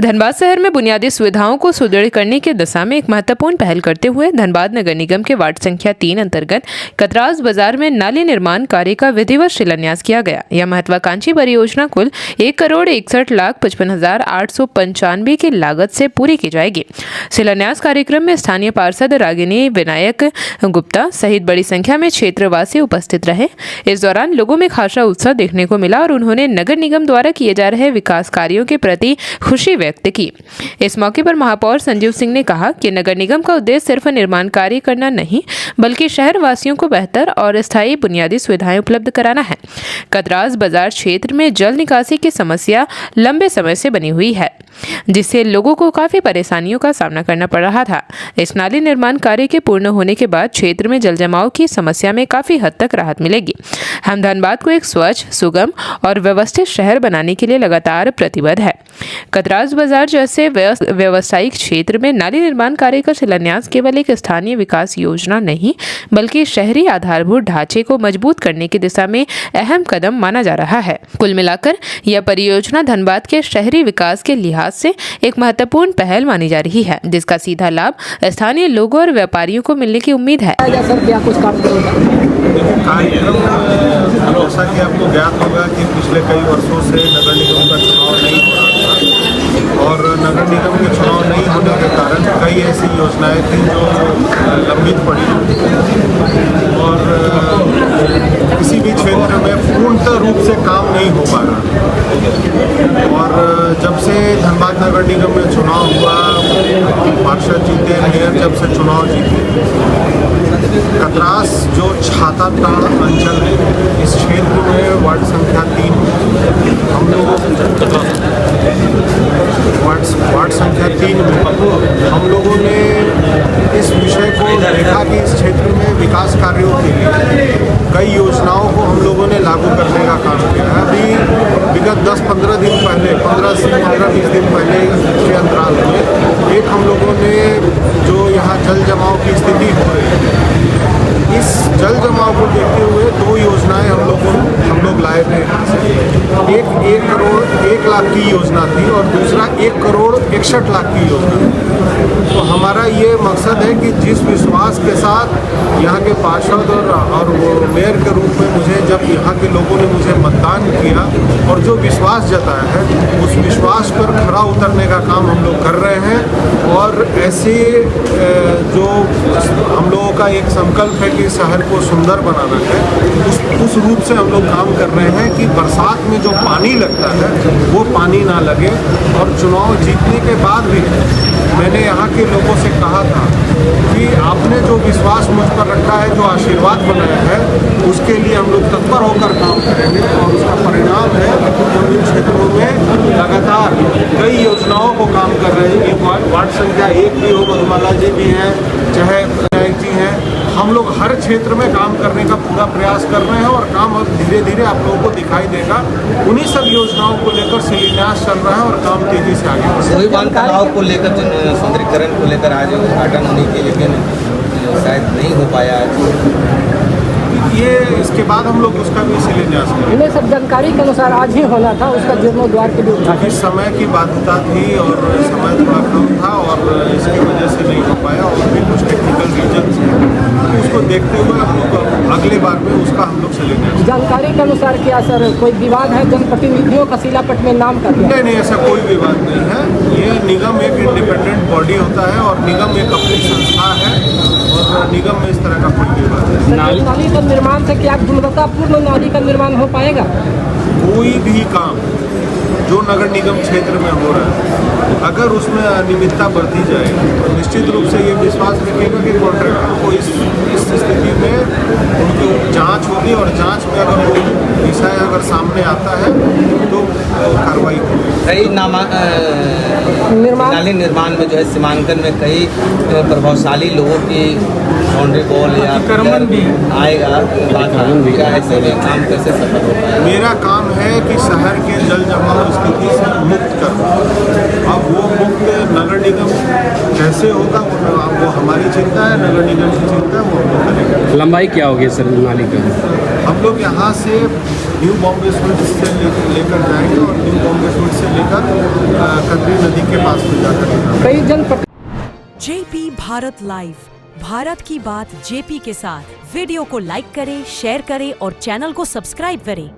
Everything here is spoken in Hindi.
धनबाद शहर में बुनियादी सुविधाओं को सुदृढ़ करने की दिशा में एक महत्वपूर्ण पहल करते हुए धनबाद नगर निगम के वार्ड संख्या 3 अंतर्गत कतरास बाजार में नाली निर्माण कार्य का विधिवत शिलान्यास किया गया। यह महत्वाकांक्षी परियोजना कुल 1,61,55,895 की लागत से पूरी की जाएगी। शिलान्यास कार्यक्रम में स्थानीय पार्षद रागिनी विनायक गुप्ता सहित बड़ी संख्या में क्षेत्रवासी उपस्थित रहे। इस दौरान लोगों में खासा उत्साह देखने को मिला और उन्होंने नगर निगम द्वारा किए जा रहे विकास कार्यों के प्रति खुशी व्यक्त की। इस मौके पर महापौर संजीव सिंह ने कहा कि नगर निगम का उद्देश्य सिर्फ निर्माण कार्य करना नहीं बल्कि शहर वासियों को बेहतर और स्थायी बुनियादी सुविधाएं उपलब्ध कराना है। कतरास बाजार क्षेत्र में जल निकासी की समस्या लंबे समय से बनी हुई है, जिससे लोगों को काफी परेशानियों का सामना करना पड़ रहा था। इस नाली निर्माण कार्य के पूर्ण होने के बाद क्षेत्र में जल जमाव की समस्या में काफी हद तक राहत मिलेगी। हम धनबाद को एक स्वच्छ, सुगम और व्यवस्थित शहर बनाने के लिए लगातार प्रतिबद्ध है। कतरास बाजार जैसे व्यावसायिक क्षेत्र में नाली निर्माण कार्य का शिलान्यास केवल एक स्थानीय विकास योजना नहीं बल्कि शहरी आधारभूत ढांचे को मजबूत करने की दिशा में अहम कदम माना जा रहा है। कुल मिलाकर यह परियोजना धनबाद के शहरी विकास के लिहाज से एक महत्वपूर्ण पहल मानी जा रही है, जिसका सीधा लाभ स्थानीय लोगों और व्यापारियों को मिलने की उम्मीद है। कार्यक्रम जैसा कि आपको ज्ञात होगा कि पिछले कई वर्षों से नगर निगम का चुनाव नहीं हो रहा था और नगर निगम के चुनाव नहीं होने के कारण कई ऐसी योजनाएं थी जो लंबित पड़ी और किसी भी क्षेत्र में पूर्णतः रूप से काम नहीं हो पा रहा। और जब से धनबाद नगर निगम में चुनाव हुआ, पार्षद जीते, मेयर जब से चुनाव जीते, कतरास जो छाताताड़ अंचल है इस क्षेत्र में वार्ड संख्या 3 हम लोगों वार्ड संख्या 3 में हम लोगों ने इस विषय को देखा कि इस क्षेत्र में विकास कार्यों के लिए कई योजनाओं को हम लोगों ने लागू करने का काम किया है। अभी विगत 10-15 दिन पहले 15-20 दिन पहले के अंतराल में एक हम लोगों ने जो यहाँ जल जमाव की स्थिति हो रही है, इस जल जमाव को देखते हुए 2 योजनाएं हम लोग लाए थे। एक 1 करोड़ 1 लाख की योजना थी और दूसरा 1 करोड़ 61 लाख की योजना थी। तो हमारा ये मकसद है कि जिस विश्वास के साथ यहाँ के पार्षद और वो मेयर के रूप में मुझे जब यहाँ के लोगों ने मुझे मतदान किया और जो विश्वास जताया है उस विश्वास पर खरा उतरने का काम हम लोग कर रहे हैं। और ऐसे जो हम लोगों का एक संकल्प है कि शहर को सुंदर बनाना है, उस रूप से हम लोग काम कर रहे हैं कि बरसात में जो पानी लगता है वो पानी ना लगे। और चुनाव जीतने के बाद भी मैंने यहाँ के लोगों से कहा था कि आपने जो विश्वास मुझ पर रखा है, जो आशीर्वाद बनाया है, उसके लिए हम लोग तत्पर होकर काम करेंगे। और उसका परिणाम है कि हम इन क्षेत्रों में लगातार कई योजनाओं को काम कर रहे हैं। वार्ड संख्या 1 भी हो, मधुबाला जी भी हैं, चाहे विनायक जी हैं, हम लोग हर क्षेत्र में काम करने का पूरा प्रयास कर रहे हैं और काम अब धीरे धीरे आप लोगों को दिखाई देगा। उन्हीं सब योजनाओं को लेकर शिलान्यास चल रहा है और काम तेजी से आगे बढ़ रहा है। को लेकर सौंदर्यीकरण को लेकर आज उद्घाटन होने के लेकिन शायद नहीं हो पाया है। ये इसके बाद हम लोग उसका भी शिलान्यास करेंगे। सब जानकारी के अनुसार आज ही होना था, उसका जीर्णोद्वार के लिए उद्घाटन इस समय की बाध्यता थी और समय थोड़ा कम था और इसकी वजह से नहीं हो पाया और भी कुछ टेक्निकल रीजन्स हैं। उसको देखते हुए हम लोग अगले बार में उसका हम लोग शिलान्यास। जानकारी के अनुसार क्या सर कोई विवाद है जनप्रतिनिधियों का शिलापट में नाम का? नहीं, ऐसा कोई विवाद नहीं है। ये निगम एक इंडिपेंडेंट बॉडी होता है और निगम एक अपनी संस्था है और निगम में इस तरह का कोई विवाद है। नाली का निर्माण से क्या गुणवत्तापूर्ण नाली का निर्माण हो पाएगा? कोई भी काम जो नगर निगम क्षेत्र में हो रहा है अगर उसमें अनियमितता बरती जाए तो निश्चित रूप से ये विश्वास रखेगा कि कॉन्ट्रैक्टर को इस स्थिति में उनकी जांच होगी और जांच में अगर वो विषय अगर सामने आता है तो कार्रवाई होगी। कई नाली निर्माण में जो है सीमांकन में कई प्रभावशाली लोगों की बाउंड्री वॉल या अतिक्रमण भी आएगा। ऐसे में काम कैसे सफल हो पाएगा? मेरा काम है कि शहर के जल जमाव स्थिति से मुक्त करना। अब वो मुक्त नगर निगम कैसे होगा वो हमारी चिंता है, नगर निगम की चिंता है, वो हम लोग करेंगे। लंबाई क्या होगी सर नाली का? हम लोग यहाँ से न्यू बॉम्बे स्वीट से लेकर जाएंगे और न्यू बॉम्बे स्वीट से लेकर कतरी नदी के पास में जाकर कई जनपद जेपी भारत लाइव, भारत की बात जेपी के साथ। वीडियो को लाइक करें, शेयर करें और चैनल को सब्सक्राइब करें।